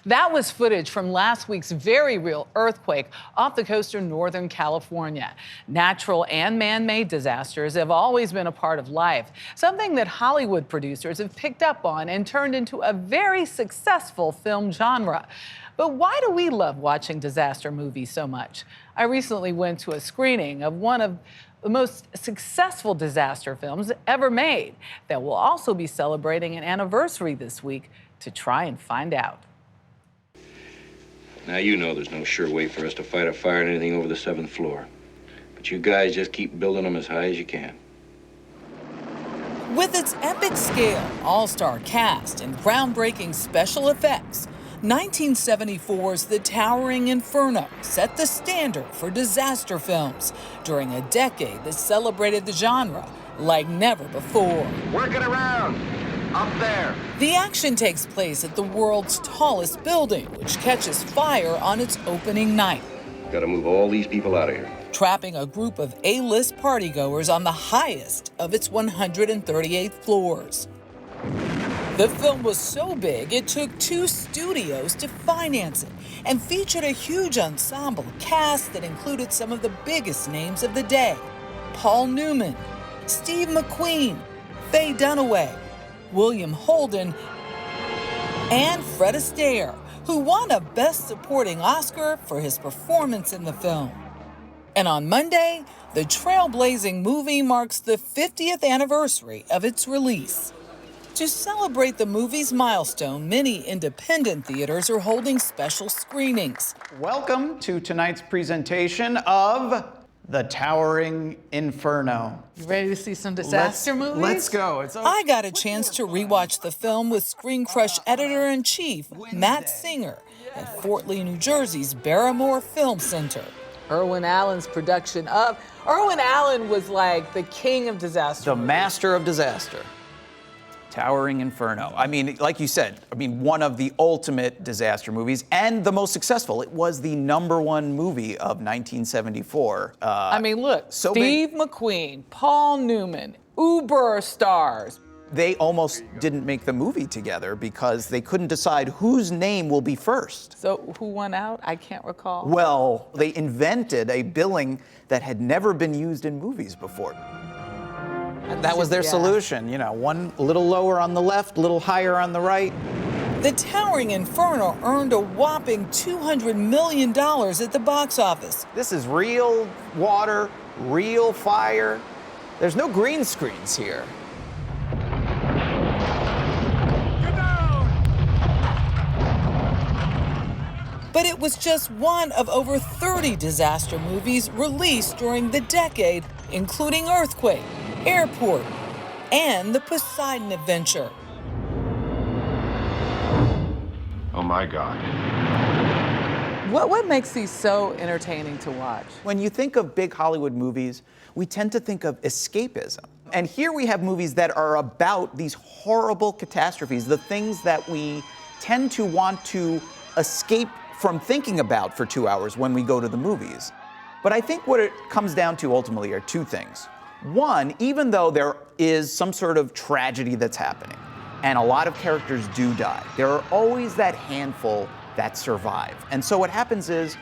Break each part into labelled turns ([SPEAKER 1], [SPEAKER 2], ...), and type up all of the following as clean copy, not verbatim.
[SPEAKER 1] That was footage from last week's very real earthquake off the coast of Northern California. Natural and man-made disasters have always been a part of life, something that Hollywood producers have picked up on and turned into a very successful film genre. But why do we love watching disaster movies so much? I recently went to a screening of one of the most successful disaster films ever made that will also be celebrating an anniversary this week to try and find out.
[SPEAKER 2] Now, you know there's no sure way for us to fight a fire in anything over the 7th floor. But you guys just keep building them as high as you can.
[SPEAKER 1] With its epic scale, all-star cast, and groundbreaking special effects, 1974's The Towering Inferno set the standard for disaster films during a decade that celebrated the genre like never before.
[SPEAKER 2] Work it around! Up there!
[SPEAKER 1] The action takes place at the world's tallest building, which catches fire on its opening night.
[SPEAKER 2] Gotta move all these people out of here.
[SPEAKER 1] Trapping a group of A-list partygoers on the highest of its 138 floors. The film was so big, it took 2 studios to finance it and featured a huge ensemble cast that included some of the biggest names of the day. Paul Newman, Steve McQueen, Faye Dunaway, William Holden, and Fred Astaire, who won a Best Supporting Oscar for his performance in the film. And on Monday, the trailblazing movie marks the 50th anniversary of its release. To celebrate the movie's milestone, many independent theaters are holding special screenings.
[SPEAKER 3] Welcome to tonight's presentation of The Towering Inferno.
[SPEAKER 1] You ready to see some disaster movies?
[SPEAKER 3] Let's go.
[SPEAKER 1] I got a chance to rewatch the film with Screen Crush editor-in-chief Matt Singer at Fort Lee, New Jersey's Barrymore Film Center. Irwin Allen's production of... Irwin Allen was like the king of disaster
[SPEAKER 3] The
[SPEAKER 1] movies.
[SPEAKER 3] master of disaster. Towering Inferno. I mean, like you said, one of the ultimate disaster movies and the most successful. It was the #1 movie of 1974.
[SPEAKER 1] Look,
[SPEAKER 3] so
[SPEAKER 1] Steve McQueen, Paul Newman, uber stars.
[SPEAKER 3] They almost didn't make the movie together because they couldn't decide whose name will be first.
[SPEAKER 1] So who won out? I can't recall.
[SPEAKER 3] Well, they invented a billing that had never been used in movies before. That was their solution, one a little lower on the left, a little higher on the right.
[SPEAKER 1] The Towering Inferno earned a whopping $200 million at the box office.
[SPEAKER 3] This is real water, real fire. There's no green screens here.
[SPEAKER 4] Get down!
[SPEAKER 1] But it was just one of over 30 disaster movies released during the decade, including Earthquake, Airport, and The Poseidon Adventure.
[SPEAKER 4] Oh my God.
[SPEAKER 1] What makes these so entertaining to watch?
[SPEAKER 3] When you think of big Hollywood movies, we tend to think of escapism. And here we have movies that are about these horrible catastrophes, the things that we tend to want to escape from thinking about for 2 hours when we go to the movies. But I think what it comes down to ultimately are 2 things. One, even though there is some sort of tragedy that's happening, and a lot of characters do die, there are always that handful that survive. And so what happens is,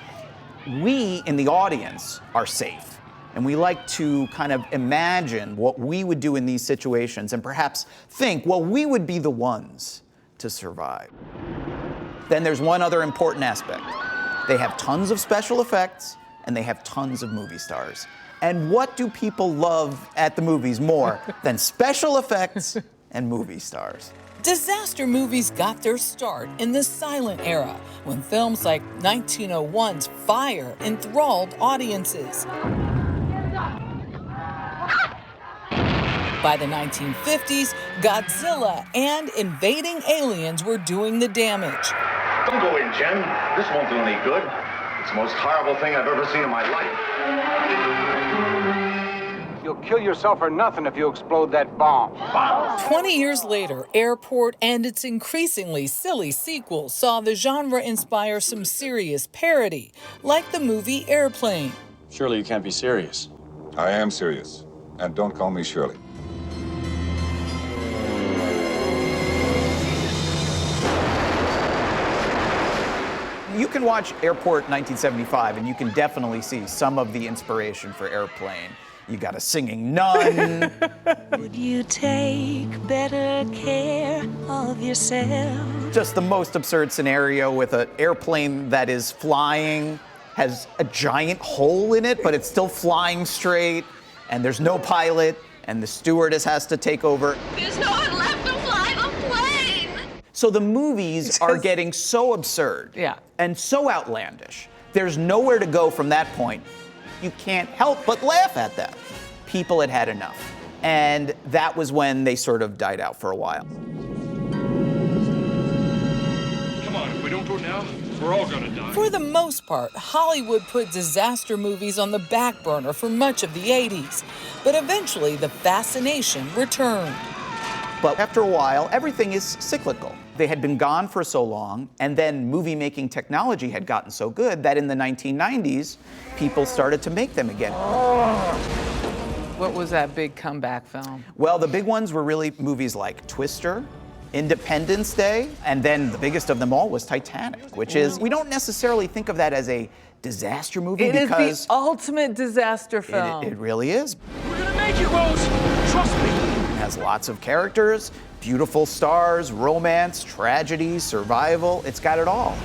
[SPEAKER 3] we in the audience are safe. And we like to kind of imagine what we would do in these situations and perhaps think, well, we would be the ones to survive. Then there's one other important aspect. They have tons of special effects and they have tons of movie stars. And what do people love at the movies more than special effects and movie stars?
[SPEAKER 1] Disaster movies got their start in the silent era, when films like 1901's Fire enthralled audiences. By the 1950s, Godzilla and invading aliens were doing the damage.
[SPEAKER 5] Don't go in, Jen. This won't do any good. It's the most horrible thing I've ever seen in my life.
[SPEAKER 6] You'll kill yourself for nothing if you explode that bomb.
[SPEAKER 1] 20 years later, Airport and its increasingly silly sequel saw the genre inspire some serious parody, like the movie Airplane.
[SPEAKER 7] Surely you can't be serious.
[SPEAKER 8] I am serious. And don't call me Shirley.
[SPEAKER 3] You can watch Airport 1975, and you can definitely see some of the inspiration for Airplane. You got a singing nun.
[SPEAKER 9] Would you take better care of yourself?
[SPEAKER 3] Just the most absurd scenario with an airplane that is flying, has a giant hole in it, but it's still flying straight, and there's no pilot, and the stewardess has to take over.
[SPEAKER 9] There's no one left to fly the plane!
[SPEAKER 3] So the movies are getting so absurd and so outlandish. There's nowhere to go from that point. You can't help but laugh at them. People had had enough. And that was when they sort of died out for a while.
[SPEAKER 4] Come on, if we don't do it now, we're all gonna die.
[SPEAKER 1] For the most part, Hollywood put disaster movies on the back burner for much of the 80s, but eventually the fascination returned.
[SPEAKER 3] But after a while, everything is cyclical. They had been gone for so long, and then movie-making technology had gotten so good that in the 1990s, people started to make them again.
[SPEAKER 10] What was that big comeback film?
[SPEAKER 3] Well, the big ones were really movies like Twister, Independence Day, and then the biggest of them all was Titanic, which is, we don't necessarily think of that as a disaster movie because...
[SPEAKER 10] It is the ultimate disaster film.
[SPEAKER 3] It really is.
[SPEAKER 4] We're gonna make it, Rose! Trust me!
[SPEAKER 3] It has lots of characters, beautiful stars, romance, tragedy, survival. It's got it all.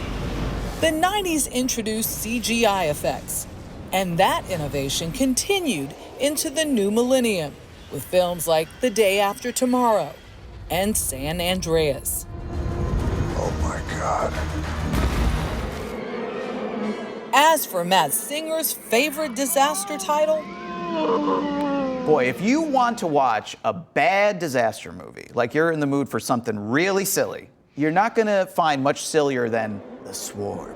[SPEAKER 1] The 90s introduced CGI effects, and that innovation continued into the new millennium with films like The Day After Tomorrow and San Andreas.
[SPEAKER 8] Oh my God.
[SPEAKER 1] As for Matt Singer's favorite disaster title,
[SPEAKER 3] Boy, if you want to watch a bad disaster movie, like you're in the mood for something really silly, you're not gonna find much sillier than The Swarm.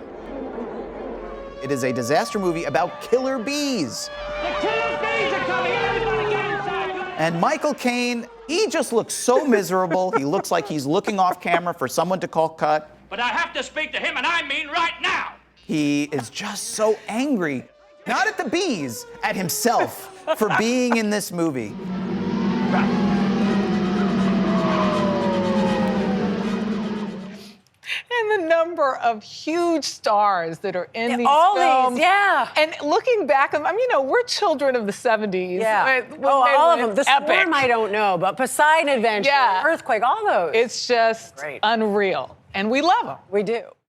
[SPEAKER 3] It is a disaster movie about killer bees.
[SPEAKER 11] The killer bees are coming! Everybody get inside!
[SPEAKER 3] And Michael Caine, he just looks so miserable. He looks like he's looking off camera for someone to call cut.
[SPEAKER 11] But I have to speak to him, and I mean right now!
[SPEAKER 3] He is just so angry. Not at the bees, at himself for being in this movie.
[SPEAKER 10] And the number of huge stars that are in these
[SPEAKER 12] all
[SPEAKER 10] films.
[SPEAKER 12] These, yeah.
[SPEAKER 10] And looking back, I mean, we're children of the 70s.
[SPEAKER 12] Yeah.
[SPEAKER 10] All
[SPEAKER 12] of them. The Swarm, I don't know, but Poseidon Adventure, Earthquake, all those.
[SPEAKER 10] It's just unreal. And we love them.
[SPEAKER 12] We do.